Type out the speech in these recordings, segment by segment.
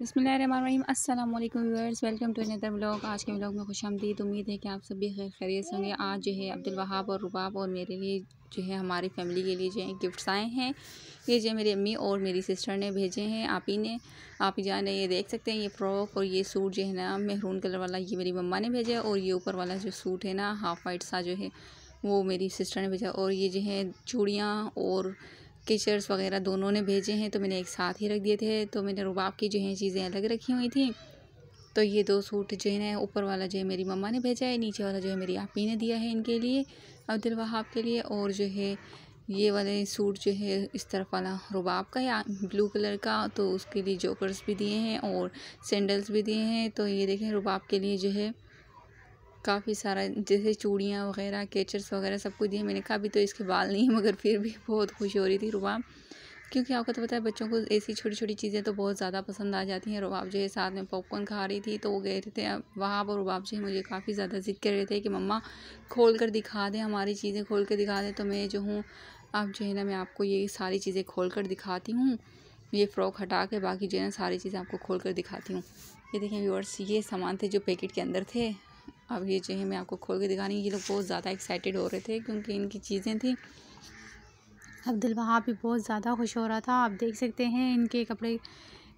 बिस्मिल्लाहिर्रहमानिर्रहीम। अस्सलाम वालेकुम viewers, welcome to another vlog. आज के व्लॉग में खुशामदीद। उम्मीद है कि आप सभी खैरियत होंगे। आज जो है अब्दुल वहाब और रुबाब और मेरे लिए जो है हमारी फैमिली के लिए जो है गिफ्ट्स आए हैं। ये जो मेरी अम्मी और मेरी सिस्टर ने भेजे हैं। आप ही जान ये देख सकते हैं, ये फ्रॉक और ये सूट जो है ना मेहरून कलर वाला, ये मेरी मम्मा ने भेजा। और ये ऊपर वाला जो सूट है ना हाफ वाइट सा जो है वो मेरी सिस्टर ने भेजा। और ये जो है चूड़ियाँ और केचर्स वगैरह दोनों ने भेजे हैं, तो मैंने एक साथ ही रख दिए थे। तो मैंने रुबाब की जो है चीज़ें अलग रखी हुई थी। तो ये दो सूट जो है ना ऊपर वाला जो है मेरी मम्मा ने भेजा है, नीचे वाला जो है मेरी आपी ने दिया है इनके लिए, अब्दुल वहाब के लिए। और जो है ये वाले सूट जो है इस तरफ वाला रुबाब का है ब्लू कलर का, तो उसके लिए जोकर्स भी दिए हैं और सैंडल्स भी दिए हैं। तो ये देखें रुबाब के लिए जो है काफ़ी सारा जैसे चूड़ियाँ वगैरह केचर्स वगैरह सब कुछ दिए। मैंने कहा अभी तो इसके बाल नहीं, मगर फिर भी बहुत खुश हो रही थी रुबाब, क्योंकि आपको तो पता है बच्चों को ऐसी छोटी छोटी चीज़ें तो बहुत ज़्यादा पसंद आ जाती हैं। रुबाब जो है साथ में पॉपकॉर्न खा रही थी, तो वो गए थे वहाब और रुबाब जो है मुझे काफ़ी ज़्यादा ज़िद कर रहे थे कि मम्मा खोल कर दिखा दें, हमारी चीज़ें खोल कर दिखा दें। तो मैं जो हूँ अब जो है ना मैं आपको ये सारी चीज़ें खोल कर दिखाती हूँ। ये फ़्रॉक हटा के बाकी जो है ना सारी चीज़ें आपको खोल कर दिखाती हूँ। ये देखें व्यूअर्स, ये सामान थे जो पैकेट के अंदर थे। अब ये जो है मैं आपको खोल के दिखानी। ये लोग बहुत ज़्यादा एक्साइटेड हो रहे थे क्योंकि इनकी चीज़ें थी। अब्दुल वहाब भी बहुत ज़्यादा खुश हो रहा था। आप देख सकते हैं इनके कपड़े,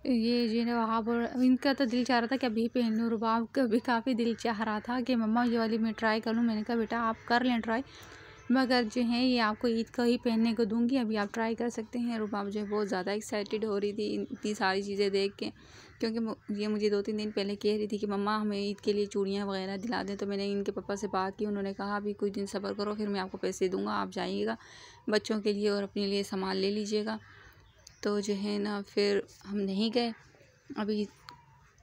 ये जो है वहाब और इनका तो दिल चाह रहा था कि अभी पहन लूँ। रुबाब का भी काफ़ी दिल चाह रहा था कि मम्मा ये वाली मैं ट्राई कर लूँ। मैंने कहा बेटा आप कर लें ट्राई, मगर जो है ये आपको ईद का ही पहनने को दूंगी, अभी आप ट्राई कर सकते हैं। रुबाब जो है बहुत ज़्यादा एक्साइटेड हो रही थी इतनी सारी चीज़ें देख के, क्योंकि ये मुझे 2-3 दिन पहले कह रही थी कि मम्मा हमें ईद के लिए चूड़ियाँ वगैरह दिला दें। तो मैंने इनके पापा से बात की, उन्होंने कहा अभी कुछ दिन सब्र करो, फिर मैं आपको पैसे दूँगा, आप जाइएगा बच्चों के लिए और अपने लिए सामान ले लीजिएगा। तो जो है ना फिर हम नहीं गए, अभी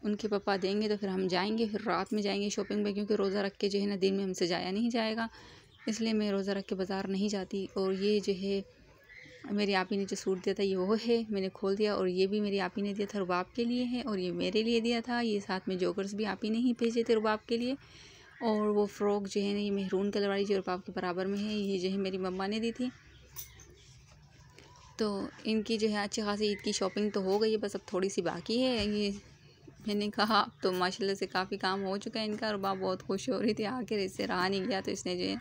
उनके पापा देंगे तो फिर हम जाएंगे, फिर रात में जाएंगे शॉपिंग में, क्योंकि रोज़ा रख के जो है ना दिन में हमसे जाया नहीं जाएगा, इसलिए मैं रोज़ा रख के बाज़ार नहीं जाती। और ये जो है मेरी आपी ने जो सूट दिया था ये वो है, मैंने खोल दिया। और ये भी मेरी आपी ने दिया था, रुबाब के लिए है, और ये मेरे लिए दिया था। ये साथ में जोकर्स भी आपी ने ही भेजे थे रुबाब के लिए। और वो फ़्रॉक जो है ना ये मेहरून कलर वाली जो रुबाब के बराबर में है, ये जो है मेरी मम्मा ने दी थी। तो इनकी जो है अच्छी खासी ईद की शॉपिंग तो हो गई है, बस अब थोड़ी सी बाकी है। ये मैंने कहा अब तो माशाल्लाह से काफ़ी काम हो चुका है इनका। रुबाब बहुत खुश हो रही थी, आखिर इससे रहा नहीं गया, तो इसने जो है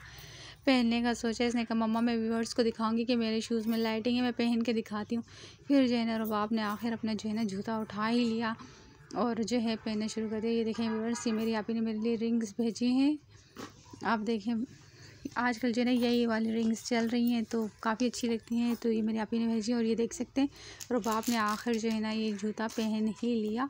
पहनने का सोचा। इसने कहा मम्मा मैं व्यूअर्स को दिखाऊंगी कि मेरे शूज़ में लाइटिंग है, मैं पहन के दिखाती हूँ। फिर जो है ना रुबाब ने आखिर अपना जो है ना जूता उठा ही लिया और जो है पहनना शुरू कर दिया। ये देखें व्यूअर्स, ये मेरी आपी ने मेरे लिए रिंग्स भेजी हैं। आप देखें आजकल जो है ना यही वाली रिंग्स चल रही हैं, तो काफ़ी अच्छी लगती हैं, तो ये मेरी आपी ने भेजी। और ये देख सकते हैं रुबाब ने आखिर जो है ना ये जूता पहन ही लिया,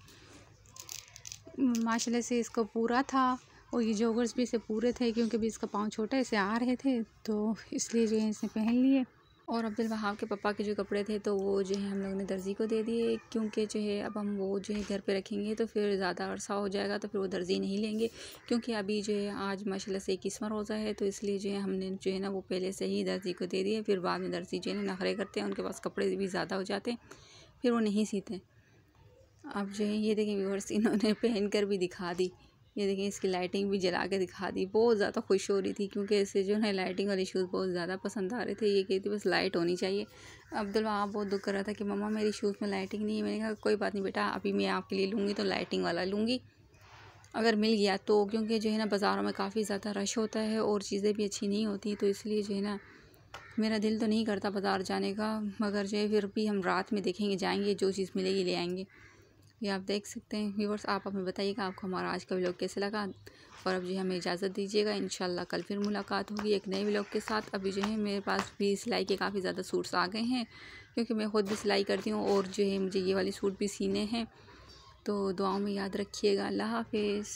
माशाल्लाह से इसको पूरा था। और ये जोगर्स भी इसे पूरे थे, क्योंकि भी इसका पाँव छोटा इसे आ रहे थे, तो इसलिए जो है इसने पहन लिए। और अब्दुल वहाब के पापा के जो कपड़े थे तो वो जो है हम लोग ने दर्जी को दे दिए, क्योंकि जो है अब हम वो जो है घर पे रखेंगे तो फिर ज़्यादा अरसा हो जाएगा, तो फिर वो दर्जी नहीं लेंगे। क्योंकि अभी जो है आज माशाल्लाह से 21वां रोज़ा है, तो इसलिए जो है हमने जो है ना वो पहले से ही दर्जी को दे दिए। फिर बाद में दर्जी जो है ना नखरे करते हैं, उनके पास कपड़े भी ज़्यादा हो जाते हैं, फिर वो नहीं सीते। अब जो है ये देखें व्यूअर्स, इन्होंने पहन कर भी दिखा दी। ये देखें इसकी लाइटिंग भी जला के दिखा दी। बहुत ज़्यादा खुश हो रही थी, क्योंकि इसे जो है लाइटिंग वाले शूज़ बहुत ज़्यादा पसंद आ रहे थे। ये कहती बस लाइट होनी चाहिए। अब्दुल वहाब बहुत दुख कर रहा था कि मम्मा मेरी शूज़ में लाइटिंग नहीं है। मैंने कहा कोई बात नहीं बेटा, अभी मैं आपके लिए लूँगी तो लाइटिंग वाला लूँगी, अगर मिल गया तो। क्योंकि जो है ना बाज़ारों में काफ़ी ज़्यादा रश होता है और चीज़ें भी अच्छी नहीं होती, तो इसलिए जो है ना मेरा दिल तो नहीं करता बाज़ार जाने का, मगर जो है फिर भी हम रात में देखेंगे, जाएंगे, जो चीज़ मिलेगी ले आएंगे। ये आप देख सकते हैं व्यूअर्स, आप हमें बताइएगा आपको हमारा आज का व्लॉग कैसे लगा। और अब जो है हमें इजाज़त दीजिएगा, इंशाल्लाह कल फिर मुलाकात होगी एक नए व्लॉग के साथ। अभी जो है मेरे पास भी सिलाई के काफ़ी ज़्यादा सूट्स आ गए हैं, क्योंकि मैं ख़ुद भी सिलाई करती हूँ, और जो है मुझे ये वाले सूट भी सीने हैं। तो दुआओं में याद रखिएगा। अल्लाह हाफिज़।